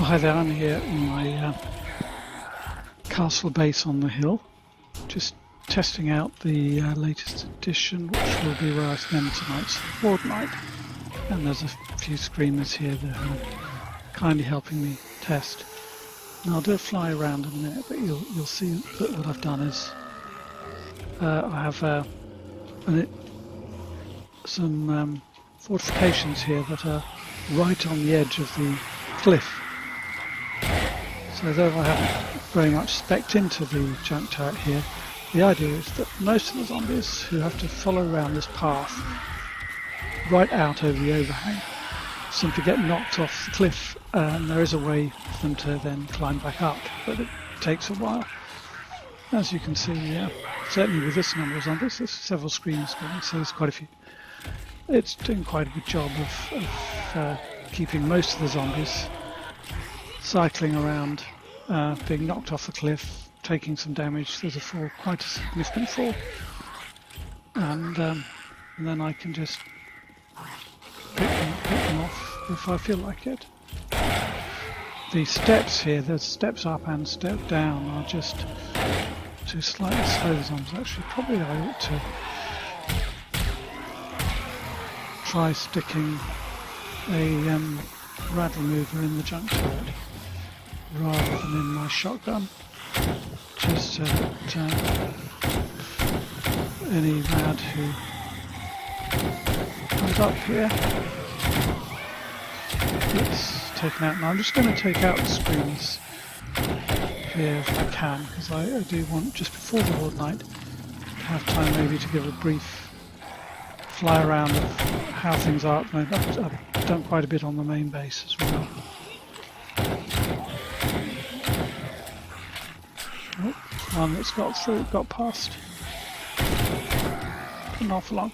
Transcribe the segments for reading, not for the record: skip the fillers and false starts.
Hi there, I'm here in my castle base on the hill, just testing out the latest edition, which will be where I spend tonight's horde night. And there's a few screamers here that are kindly helping me test. And I'll do a fly around in a minute, but you'll see that what I've done is I have some fortifications here that are right on the edge of the cliff. So though I haven't very much spec'd into the junk turret here, the idea is that most of the zombies who have to follow around this path right out over the overhang simply get knocked off the cliff, and there is a way for them to then climb back up, but it takes a while. As you can see, certainly with this number of zombies, there's several screens going, so there's quite a few. It's doing quite a good job of keeping most of the zombies cycling around, being knocked off the cliff, taking some damage. There's a fall, quite a significant fall, and then I can just pick them off if I feel like it. The steps here, there's steps up and step down, are just to slightly slow the zombies. Actually, probably I ought to try sticking a rad remover in the junk turret rather than in my shotgun, just so that any rad who comes up here gets taken out. Now I'm just going to take out the screens here if I can, because I do want, just before the horde night, to have time maybe to give a brief fly around of how things are at the moment. I've done quite a bit on the main base as well. Oh, one that's got past. Not for long.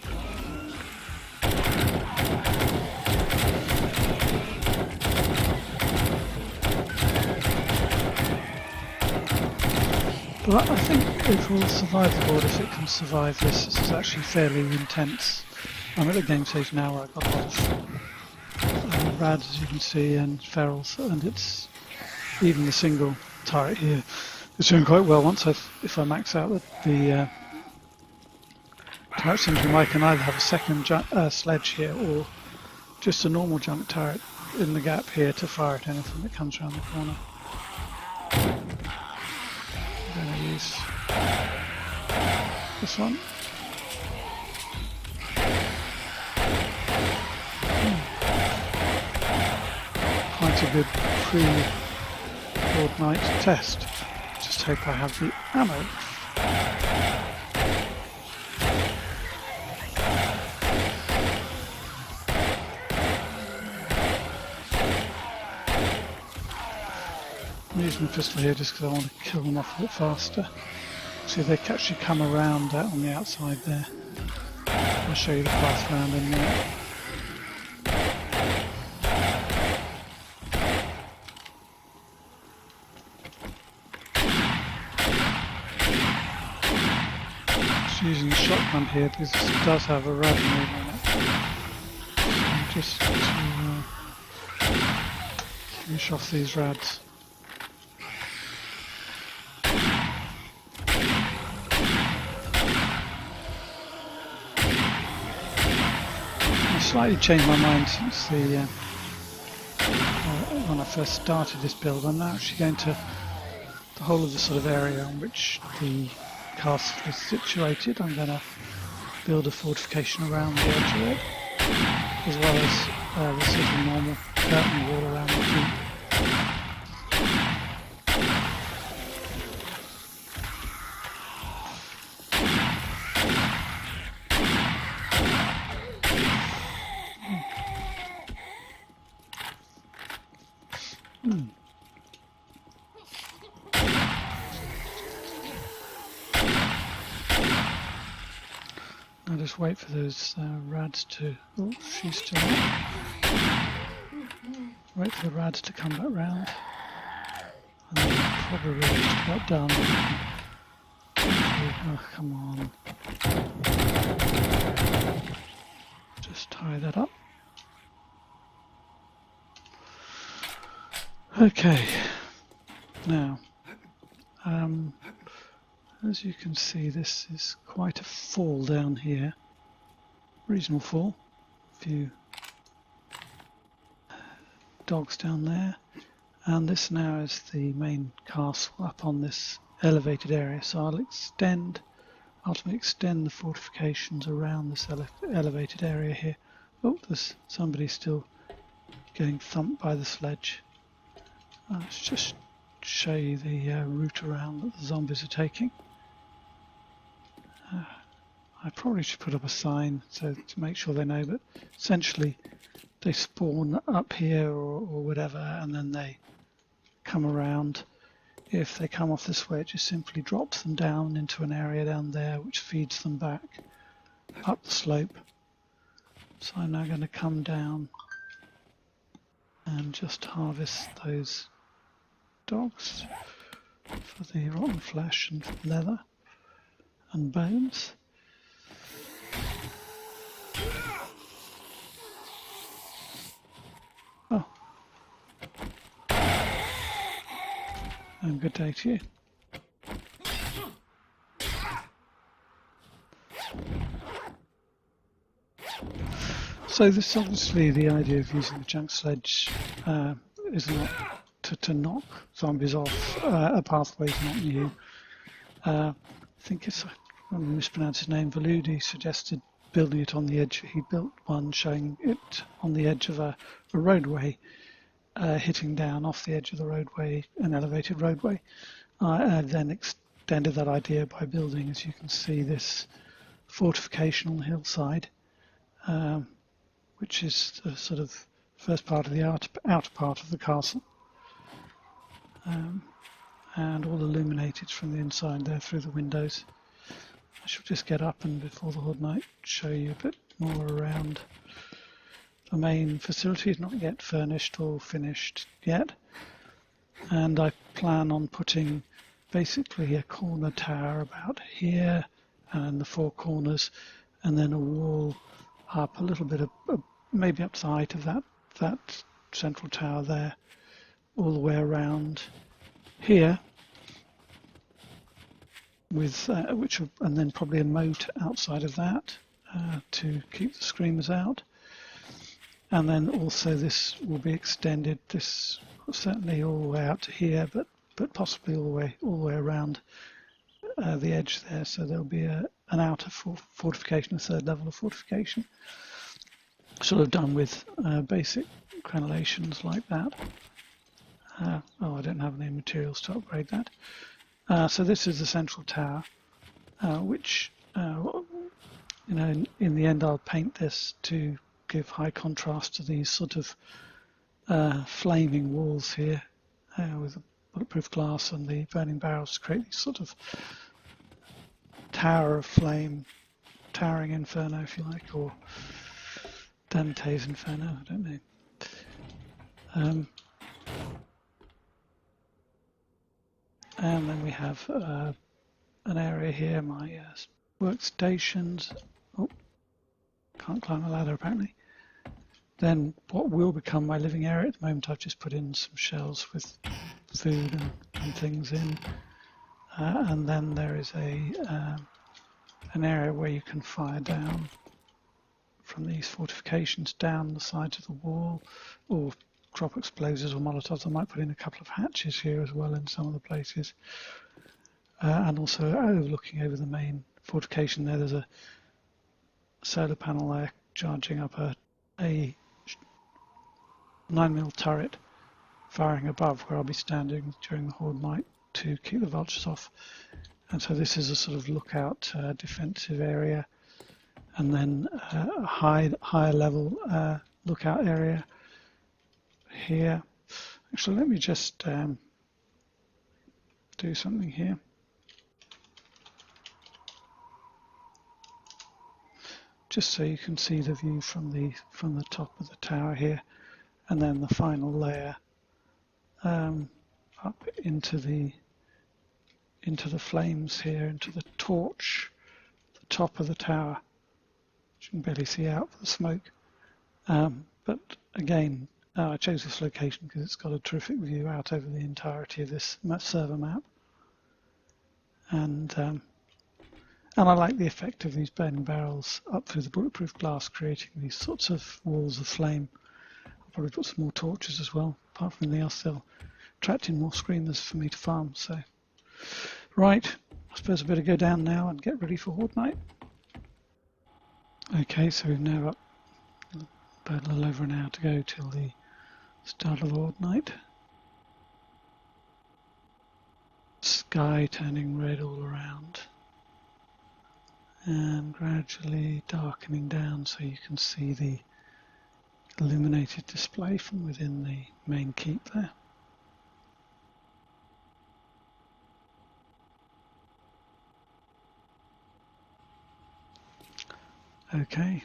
But I think it will survive the horde if it can survive this. This is actually fairly intense. I'm at the game stage now where I've got a lot of rads, as you can see, and ferals, and it's even the single turret here is doing quite well. If I max out the turret syndrome, I can either have a second sledge here or just a normal junk turret in the gap here to fire at anything that comes around the corner. I'm going to use this one. Quite a good pre-horde night test. Just hope I have the ammo. I'm using the pistol here just because I want to kill them off a bit faster. See, they can actually come around out on the outside there. I'll show you the path around in a minute. Just using the shotgun here because it does have a rad remover in it. And just to finish off these rads. Slightly changed my mind since when I first started this build. I'm now actually going to the whole of the sort of area on which the castle is situated. I'm going to build a fortification around the edge of it, as well as the sort of normal curtain wall around the keep. I'll just wait for those rads to... Oh, she's still up. Wait for the rads to come back round. And then probably just about done. Oh, come on. Just tie that up. Okay, now as you can see, this is quite a fall down here, reasonable fall, a few dogs down there, and this now is the main castle up on this elevated area, so I'll ultimately extend the fortifications around this elevated area here. Oh, there's somebody still getting thumped by the sledge. Let's just show you the route around that the zombies are taking. I probably should put up a sign so to make sure they know, but essentially they spawn up here or whatever, and then they come around. If they come off this way, it just simply drops them down into an area down there which feeds them back up the slope. So I'm now going to come down and just harvest those dogs for the rotten flesh and leather and bones. Oh, and good day to you. So this obviously, the idea of using the junk sledge is not to knock zombies off. A pathway is not new. I think it's, I'm going to mispronounce his name, Valudi suggested building it on the edge. He built one showing it on the edge of a roadway, hitting down off the edge of the roadway, an elevated roadway. I then extended that idea by building, as you can see, this fortification on the hillside, which is the sort of first part of the outer part of the castle, and all illuminated from the inside there through the windows. I shall just get up and before the horde night show you a bit more around. The main facility is not yet furnished or finished yet, and I plan on putting basically a corner tower about here and the four corners, and then a wall up a little bit of maybe up to the height of that central tower there, all the way around here, with and then probably a moat outside of that to keep the screamers out. And then also this will be extended, this certainly all the way out to here, but possibly all the way around the edge there. So there'll be an outer fortification, a third level of fortification, sort of done with basic crenellations like that. Oh, I don't have any materials to upgrade that. So this is the central tower, which you know, in the end I'll paint this to give high contrast to these sort of flaming walls here with the bulletproof glass and the burning barrels to create these sort of tower of flame, towering inferno if you like, or Dante's Inferno, I don't know. And then we have an area here, my workstations. Oh, can't climb a ladder apparently. Then what will become my living area. At the moment I've just put in some shelves with food and things in. And then there is an area where you can fire down from these fortifications down the sides of the wall, or drop explosives or molotovs. I might put in a couple of hatches here as well in some of the places. And also overlooking over the main fortification there's a solar panel there charging up a 9mm turret firing above where I'll be standing during the horde night to keep the vultures off. And so this is a sort of lookout defensive area, and then a higher level lookout area here. Actually, let me just do something here. Just so you can see the view from the top of the tower here, and then the final layer up into the flames here, into the torch, the top of the tower. You can barely see out for the smoke, but again, I chose this location because it's got a terrific view out over the entirety of this server map, and I like the effect of these burning barrels up through the bulletproof glass, creating these sorts of walls of flame. I'll probably put some more torches as well. Apart from anything else, they'll attract in more screamers for me to farm. So, right, I suppose I better go down now and get ready for Horde Night. Okay, so we've now got about a little over an hour to go till the start of Horde Night. Sky turning red all around and gradually darkening down so you can see the illuminated display from within the main keep there. Okay.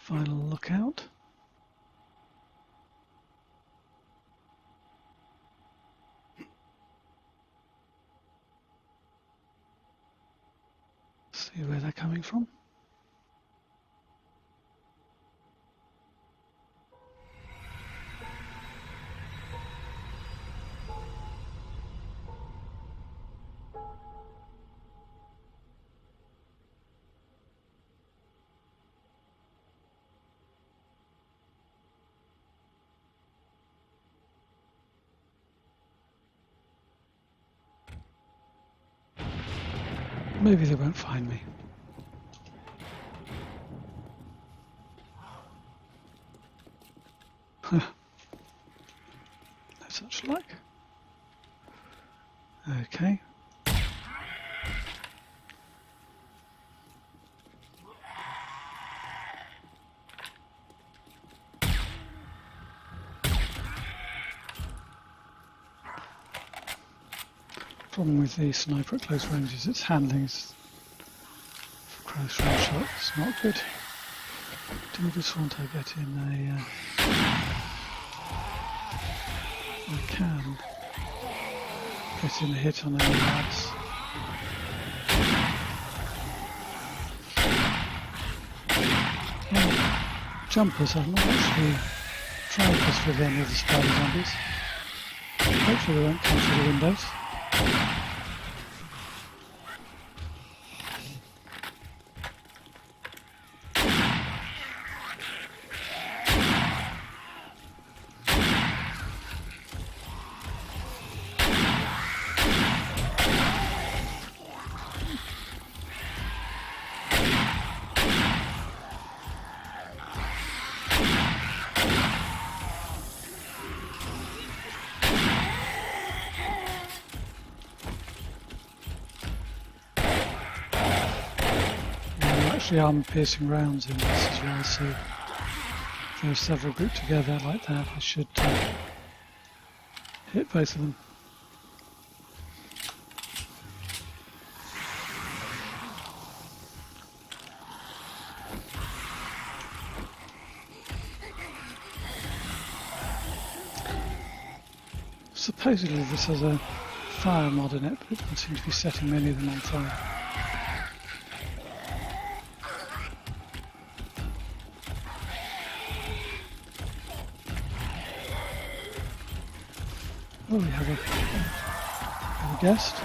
Final lookout. See where they're coming from. Maybe they won't find me. No such luck. Okay. Problem with the sniper at close range is its handling is for close range shots not good. Do just want to get in a I can get in a hit on any lads. Jumpers, I've not actually tried this with any of the spider zombies. Hopefully they won't come through the windows. Actually armor-piercing rounds in this as well, so if there are several grouped together like that, I should hit both of them. Supposedly this has a fire mod in it, but it doesn't seem to be setting many of them on fire. Oh, we have a guest.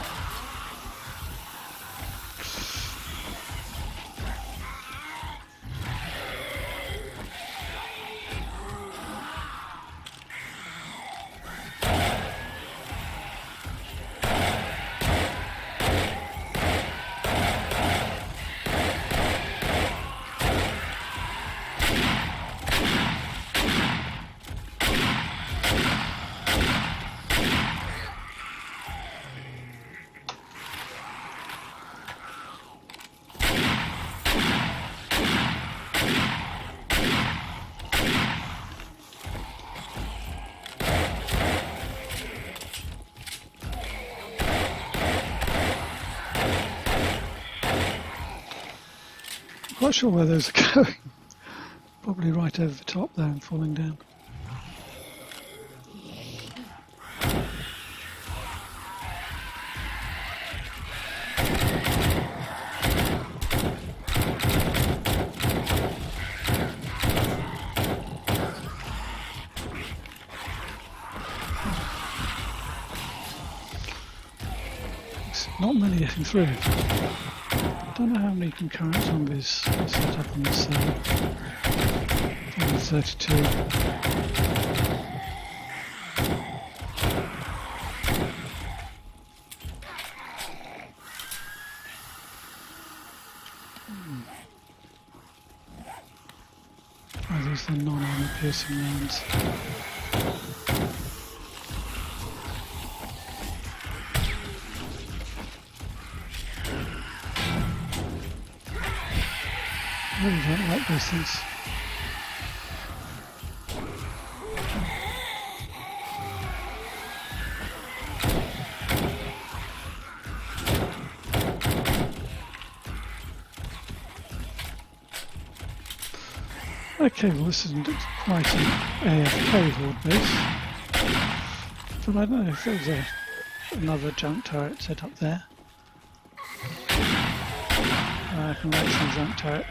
Not sure where those are going. Probably right over the top there and falling down. tanks, not many getting through. Don't know how many concurrent zombies are set up on this server. 32. Oh, these are the non-armor piercing rounds. I really don't like those things. Okay, well this isn't quite an AFK horde base, but I don't know if there's another junk turret set up there. I can wait for the junk turret.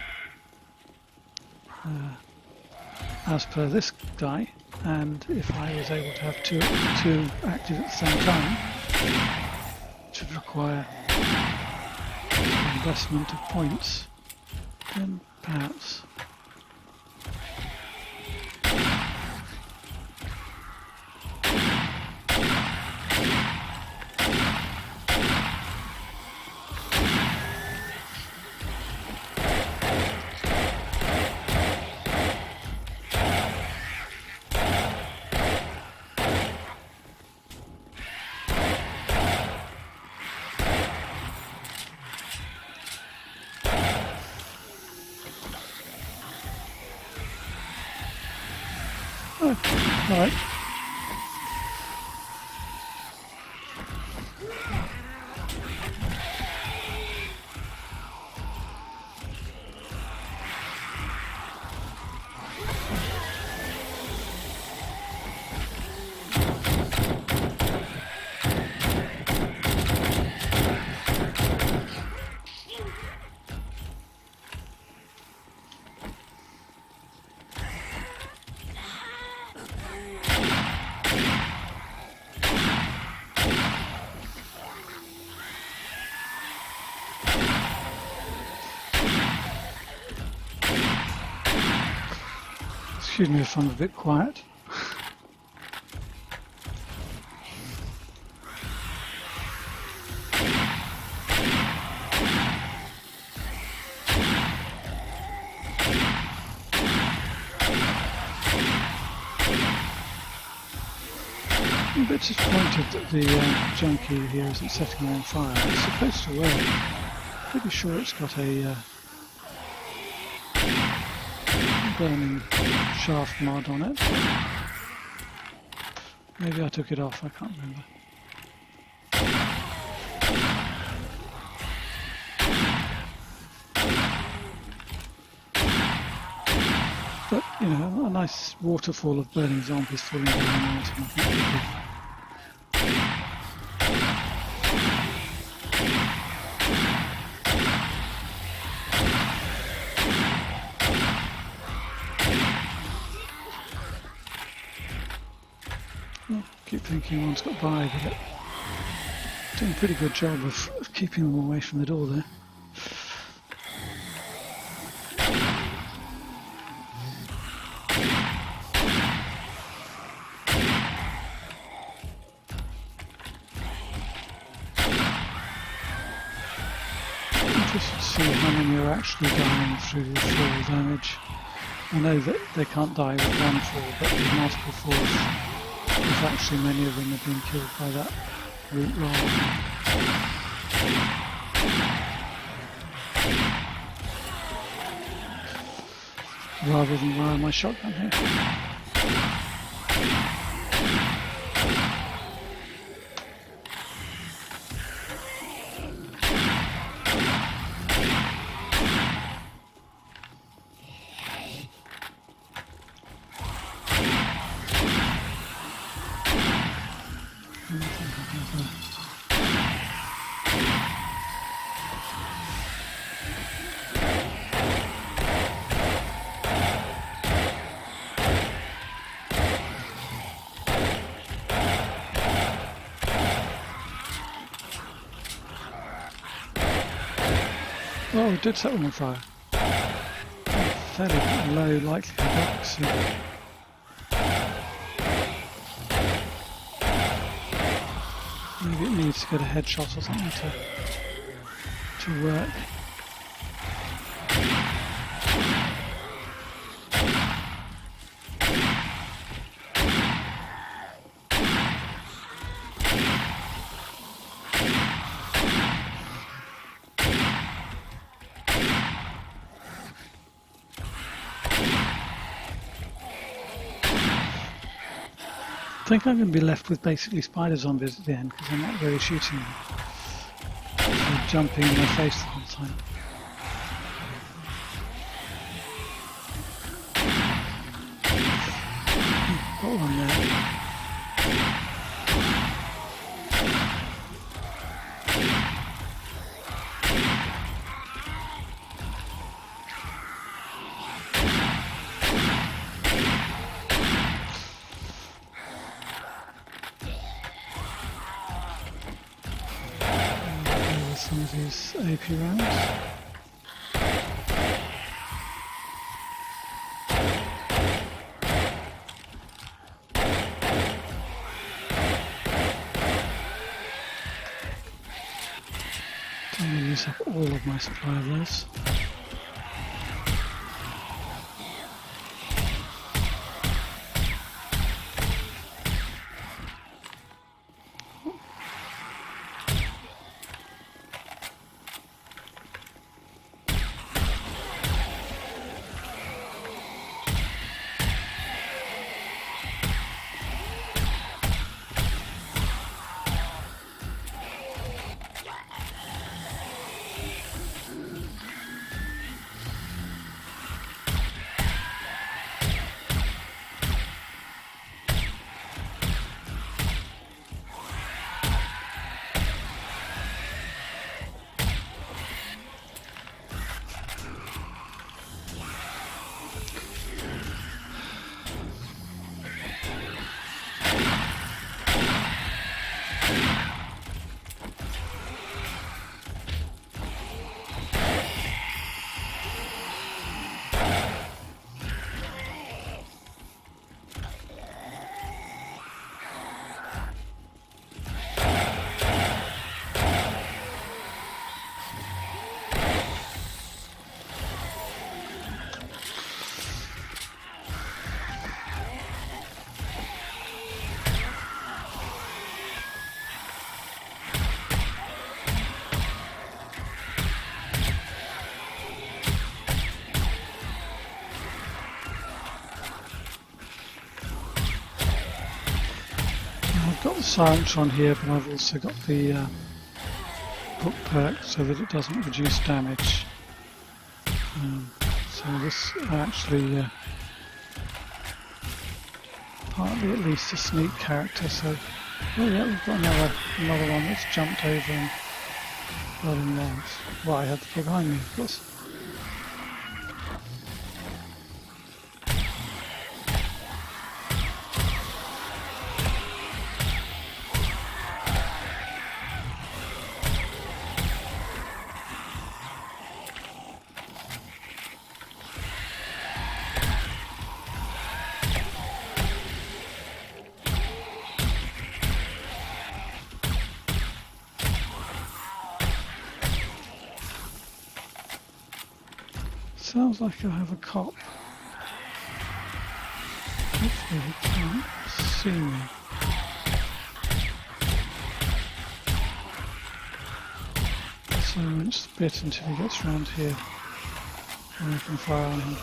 As per this guy, and if I was able to have two active at the same time, which would require investment of points, then perhaps. Oh, right. Excuse me if I'm a bit quiet. I'm a bit disappointed that the junkie here isn't setting on fire. It's supposed to work. Pretty sure it's got a burning shaft mod on it. Maybe I took it off, I can't remember. But, you know, a nice waterfall of burning zombies falling down the mountain, I think would be. I keep thinking one's got by, but doing a pretty good job of keeping them away from the door there. Interested to see how many are actually dying through the fall damage. I know that they can't die with one fall, but with multiple falls. If actually many of them have been killed by that root roll. Rather than rely on my shotgun here. Oh, it did set them on fire. Fairly low likelihood of accuracy. Maybe it needs to get a headshot or something to work. I think I'm going to be left with basically spider zombies at the end because I'm not really shooting them. They're jumping in my face the whole time. Got one there. Some of these AP rounds. Don't want to use up all of my supply of those. I've got the silence on here, but I've also got the book perk so that it doesn't reduce damage. So this actually partly at least a sneak character. So oh yeah, we've got another one that's jumped over and blood and lungs. Well, I had the book behind me, of course. Sounds like I have a cop. Hopefully he can't see me. So I won't spit until he gets round here and I can fire on him.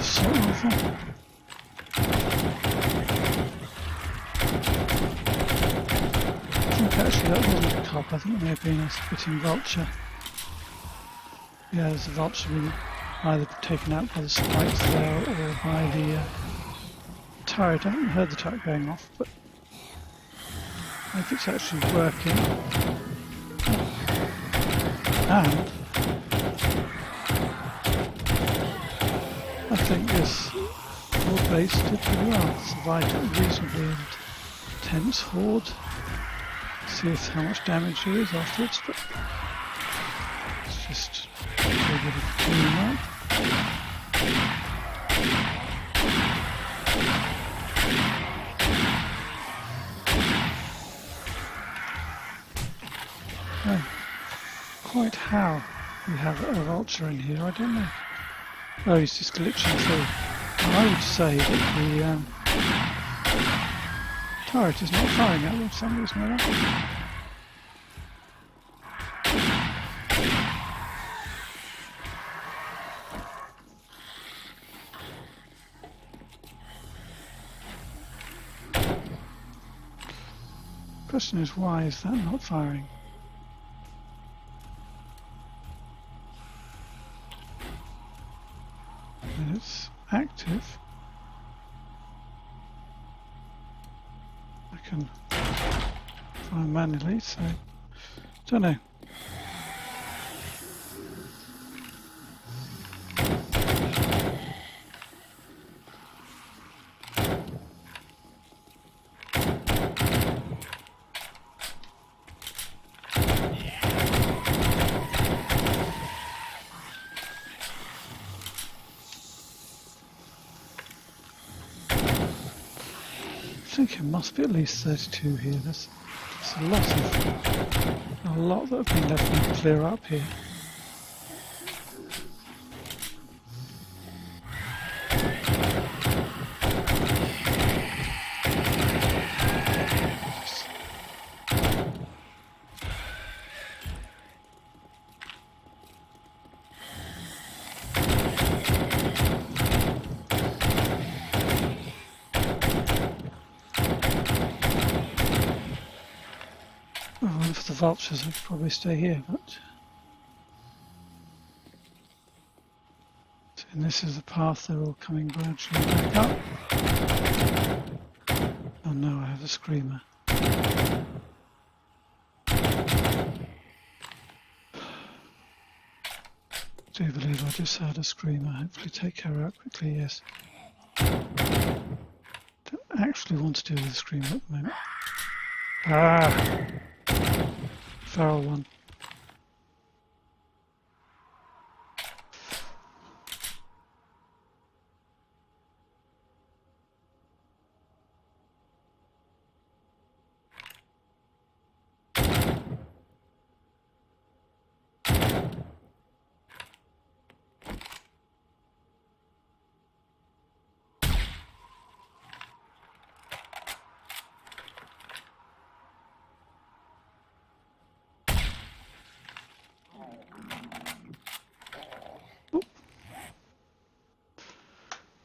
Assault rifle. I think actually that wasn't a cop, I think it may have been a spitting vulture. Yeah, there's a vulture being either taken out by the spikes there or by the turret. I haven't heard the turret going off, but if it's actually working. And I think this horde base did pretty well. Survived a reasonably intense horde. See how much damage there is afterwards, but it's just a little bit of cleaning up. Oh, quite how we have a vulture in here, I don't know. Oh, he's just glitching through. And I would say that the turret is not firing at them for some reason or other. Question is, why is that not firing? When it's active, I can fire manually, so don't know. I think it must be at least 32 here. There's a lot that have been left to clear up here. Well, for the vultures, I could probably stay here, but... And this is the path, they're all coming gradually back up. Oh no, I have a screamer. I do believe I just had a screamer. Hopefully take her out quickly, yes. Don't actually want to deal with the screamer at the moment. Ah! Feral one.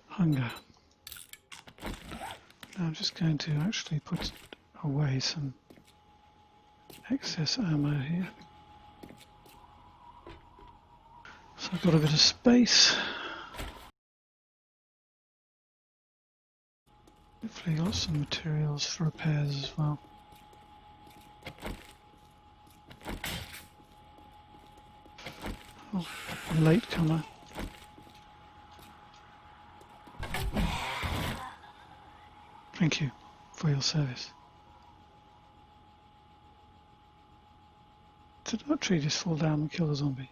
Hunger. Now I'm just going to actually put away some excess ammo here. So I've got a bit of space. Hopefully got some materials for repairs as well. Oh, a latecomer. Thank you for your service. Did that tree just fall down and kill the zombie?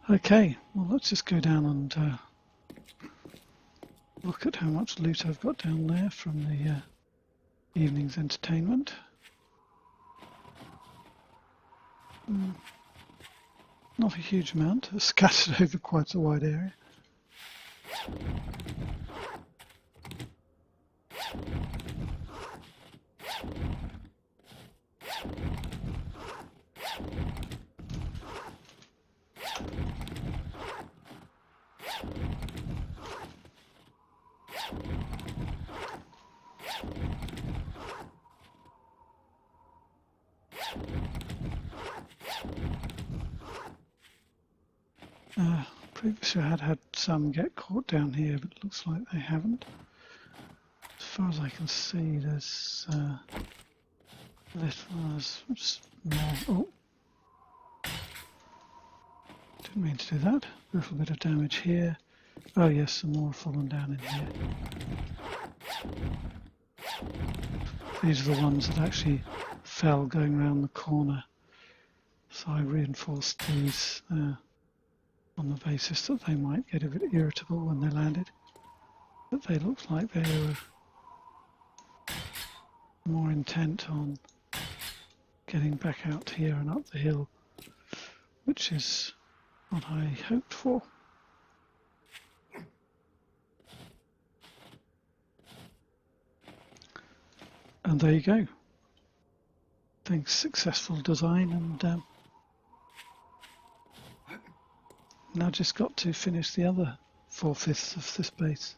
Okay, well let's just go down and look at how much loot I've got down there from the evening's entertainment. Not a huge amount, scattered over quite a wide area. Previously I had some get caught down here, but it looks like they haven't. As far as I can see, there's just more. Oh, didn't mean to do that. A little bit of damage here. Oh yes, some more have fallen down in here. These are the ones that actually fell going around the corner. So I reinforced these on the basis that they might get a bit irritable when they landed. But they looked like they were more intent on getting back out here and up the hill, which is what I hoped for. And there you go. Thanks, successful design, and now just got to finish the other 4/5 of this base.